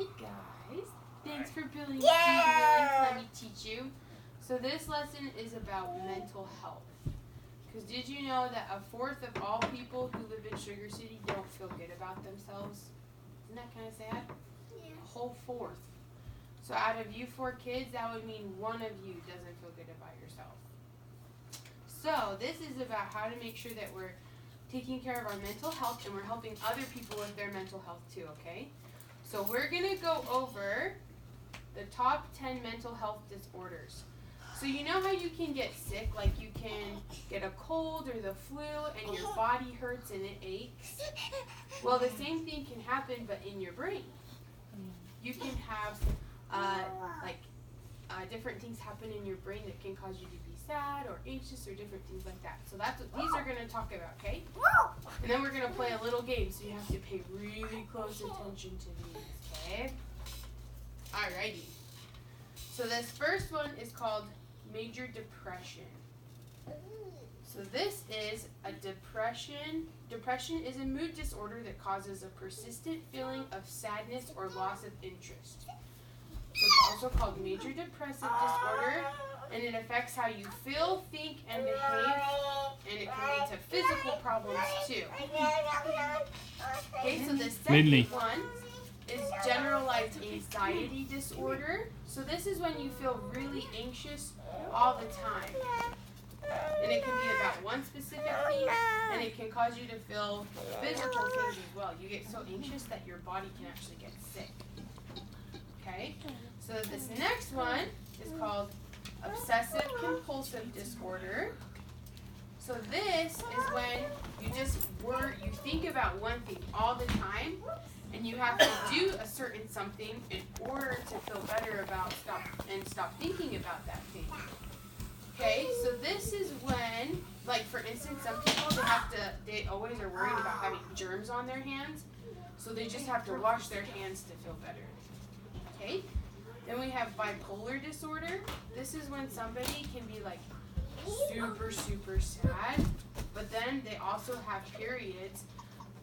Hey guys, thanks for being willing to let me teach you. So this lesson is about mental health. Because did you know that a fourth of all people who live in Sugar City don't feel good about themselves? Isn't that kind of sad? Yeah. A whole fourth. So out of you 4 kids, that would mean one of you doesn't feel good about yourself. So this is about how to make sure that we're taking care of our mental health and we're helping other people with their mental health too, okay? So we're going to go over the top 10 mental health disorders. So you know how you can get sick, like you can get a cold or the flu and your body hurts and it aches? Well, the same thing can happen but in your brain. You can have different things happen in your brain that can cause you to be sad or anxious or different things like that. So that's what these are going to talk about, okay? And then we're going to play a little game, so you have to pay really close attention to these, okay? Alrighty. So this first one is called major depression. So this is a depression. Depression is a mood disorder that causes a persistent feeling of sadness or loss of interest. So it's also called major depressive disorder, and it affects how you feel, think, and behave, and it can lead to physical problems too. Okay, so the second one is generalized anxiety disorder. So this is when you feel really anxious all the time. And it can be about one specific thing, and it can cause you to feel physical things as well. You get so anxious that your body can actually get sick. Okay? So this next one is called obsessive compulsive disorder. So this is when you think about one thing all the time, and you have to do a certain something in order to feel better about stop thinking about that thing. Okay, so this is when, like for instance, some people they always are worried about having germs on their hands, so they just have to wash their hands to feel better. Okay, then we have bipolar disorder. This is when somebody can be like super, super sad, but then they also have periods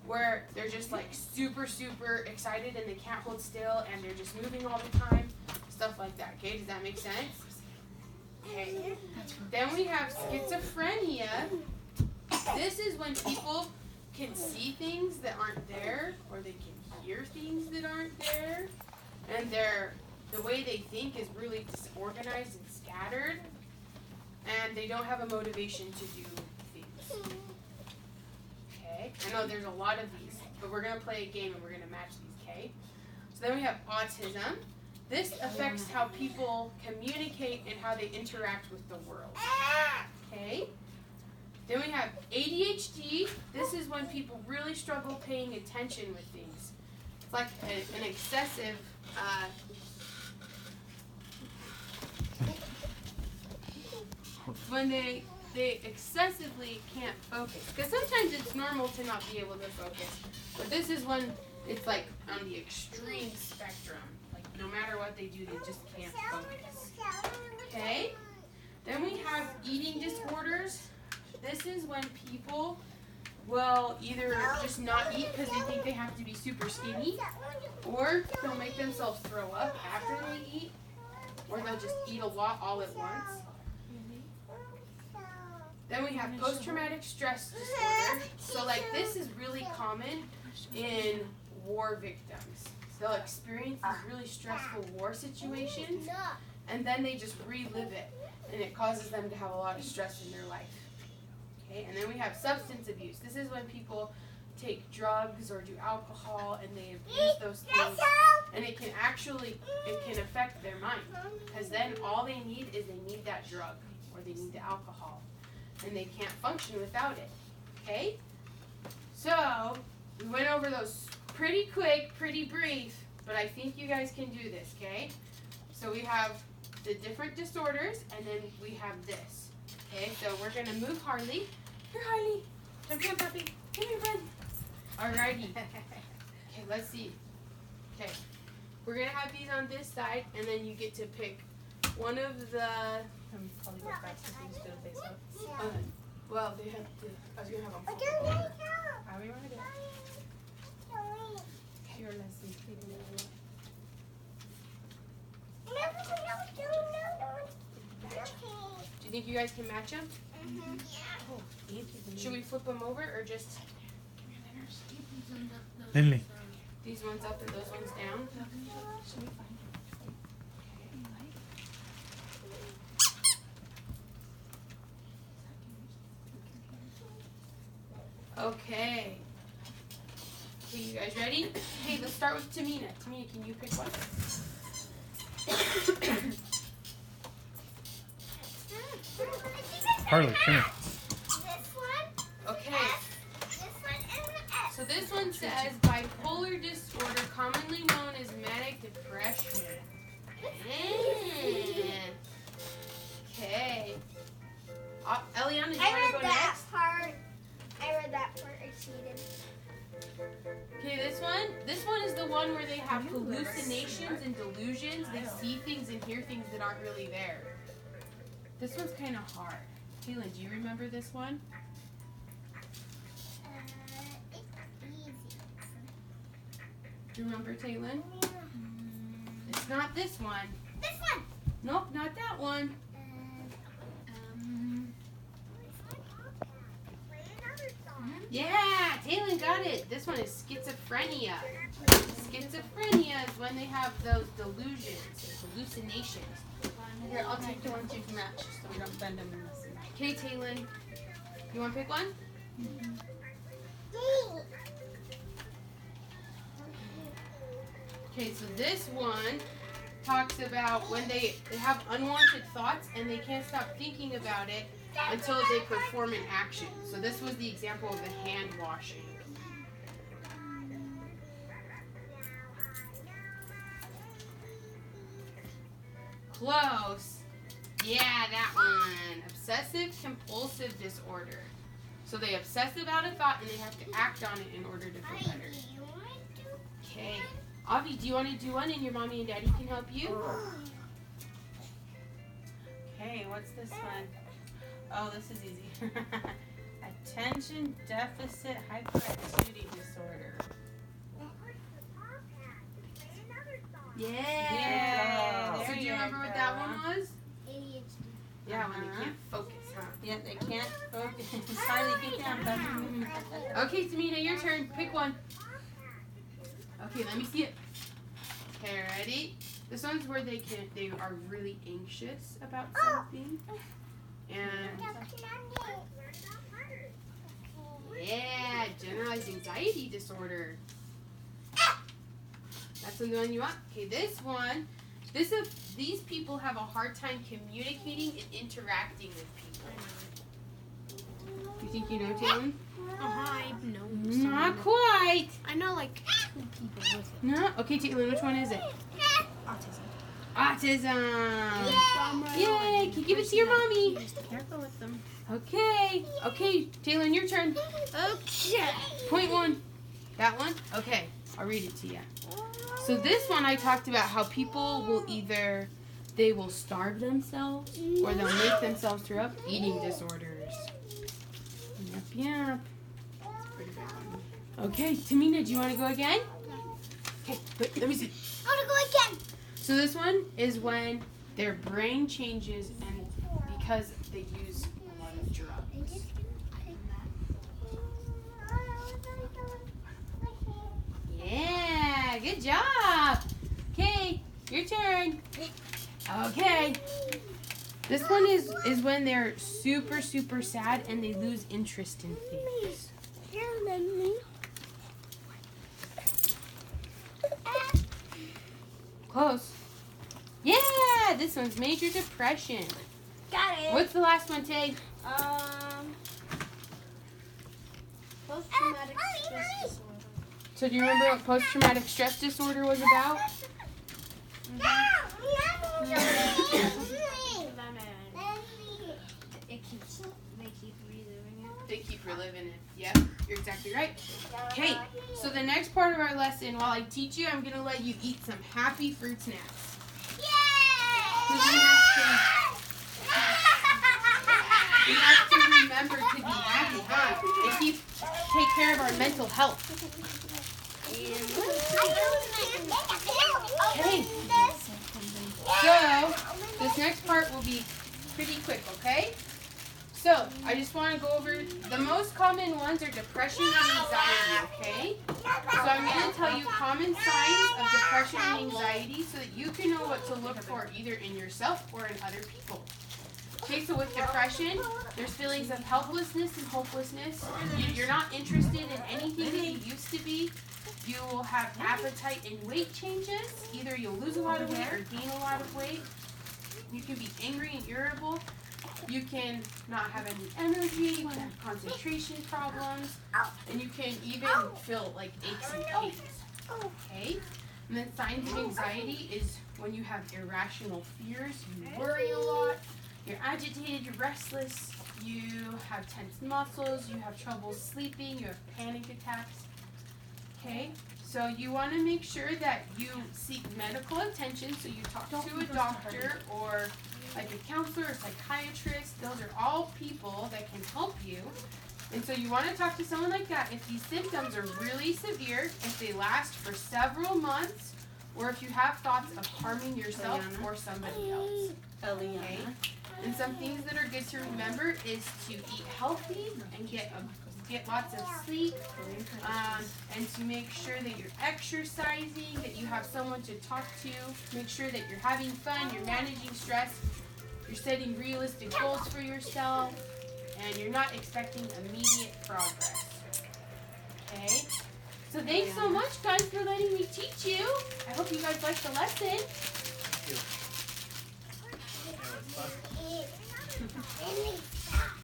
where they're just like super, super excited and they can't hold still and they're just moving all the time, stuff like that. Okay, does that make sense? Okay. Then we have schizophrenia. This is when people can see things that aren't there, or they can hear things that aren't there, and the way they think is really disorganized and scattered, and they don't have a motivation to do things. Okay, I know there's a lot of these, but we're going to play a game and we're going to match these, okay? So then we have autism. This affects how people communicate and how they interact with the world. Okay? Then we have ADHD. This is when people really struggle paying attention with things. It's like an excessive when they excessively can't focus. Because sometimes it's normal to not be able to focus. But this is when it's like on the extreme spectrum. No matter what they do, they just can't focus. Okay? Then we have eating disorders. This is when people will either just not eat because they think they have to be super skinny, or they'll make themselves throw up after they eat, or they'll just eat a lot all at once. Then we have post-traumatic stress disorder. So like this is really common in war victims. They'll experience these really stressful war situations, and then they just relive it, and it causes them to have a lot of stress in their life. Okay, and then we have substance abuse. This is when people take drugs or do alcohol, and they abuse those things, and it can affect their mind, because then all they need is that drug, or they need the alcohol, and they can't function without it. Okay, so we went over those pretty quick, pretty brief, but I think you guys can do this, okay? So we have the different disorders, and then we have this. Okay, so we're going to move Harley. Here, Harley. Come here, puppy. Come here, bud. Alrighty. Okay, let's see. Okay, we're going to have these on this side, and then you get to pick one of the... Probably go back to these good face up. Well, they have to... I was going to have them. Are we ready? Here, let's see. think you guys can match them? Oh, Should we flip them over or just Lindley. these ones up and those ones down? Should we find it? Okay. Okay, you guys ready? Hey, let's start with Tamina. Tamina, can you pick one? Harley, come here. Okay. So this one says bipolar disorder, commonly known as manic depression. Okay. Eliana, do you want to go next? I read that part. I cheated. Okay, this one is the one where they have hallucinations and delusions. They see things and hear things that aren't really there. This one's kind of hard. Kaylin, do you remember this one? It's easy. Do you remember, Taylin? It's not this one. This one. Nope, not that one. Yeah, Taylin got it. This one is schizophrenia. Schizophrenia is when they have those delusions, hallucinations. Here, I'll take the ones you can match so we don't bend them in this. Okay, Taylin, you want to pick one? Okay, so this one talks about when they have unwanted thoughts and they can't stop thinking about it until they perform an action. So this was the example of the hand washing. Close. Yeah, that one. Obsessive compulsive disorder. So they obsess about a thought and they have to act on it in order to feel better. Okay. Avi, do you want to do one and your mommy and daddy can help you? Okay, what's this one? Oh, this is easy. Attention deficit hyperactivity disorder. Yeah. So do you remember what that one was? ADHD. Yeah, when they can't focus, huh? Yeah, they can't focus. Harley, get down, baby. Okay, Tamina, your turn. Pick one. Okay, let me see it. Okay, ready? This one's where they are really anxious about something. And yeah, generalized anxiety disorder. That's the one you want. Okay, this one. These people have a hard time communicating and interacting with people. You think you know, Taylor? I know. Not quite. I know like 2 people with it. No. Okay, Taylor, which one is it? Autism. Autism. Yay! Can you give it to your mommy? Careful with them. Okay. Okay, Taylor, your turn. Okay. Point 1. That one? Okay, I'll read it to you. So this one I talked about how people will either, they will starve themselves or they'll make themselves throw up eating disorders. Yep. Pretty big one. Okay, Tamina, do you want to go again? Okay, wait, let me see. I want to go again. So this one is when their brain changes and because they use a lot of drugs. Yeah, good job. Okay, your turn. Okay. This one is when they're super, super sad and they lose interest in things. Close. Yeah, this one's major depression. Got it. What's the last one, Tay? Post-traumatic stress disorder. So do you remember what post-traumatic stress disorder was about? They keep reliving it. Yep, you're exactly right. Okay, so the next part of our lesson, while I teach you, I'm going to let you eat some happy fruit snacks. We have to remember to be happy, huh? And take care of our mental health. Okay. So, this next part will be pretty quick, okay? So, I just want to go over the most common ones are depression and anxiety, okay? So I'm going to tell you common signs of depression and anxiety so that you can know what to look for either in yourself or in other people. Okay, so with depression, there's feelings of helplessness and hopelessness. You're not interested in anything that you used to be. You will have appetite and weight changes. Either you'll lose a lot of weight or gain a lot of weight. You can be angry and irritable. You can not have any energy. You can have concentration problems. And you can even feel like aches and pains. Okay? And then signs of anxiety is when you have irrational fears. You worry a lot. You're agitated. You're restless. You have tense muscles. You have trouble sleeping. You have panic attacks. Okay, so you want to make sure that you seek medical attention, so you talk to a doctor or like a counselor or psychiatrist. Those are all people that can help you. And so you want to talk to someone like that if these symptoms are really severe, if they last for several months, or if you have thoughts of harming yourself or somebody else. Okay? And some things that are good to remember is to eat healthy and get lots of sleep, and to make sure that you're exercising, that you have someone to talk to, make sure that you're having fun, you're managing stress, you're setting realistic goals for yourself, and you're not expecting immediate progress. Okay? So thanks so much, guys, for letting me teach you. I hope you guys liked the lesson. Thank you.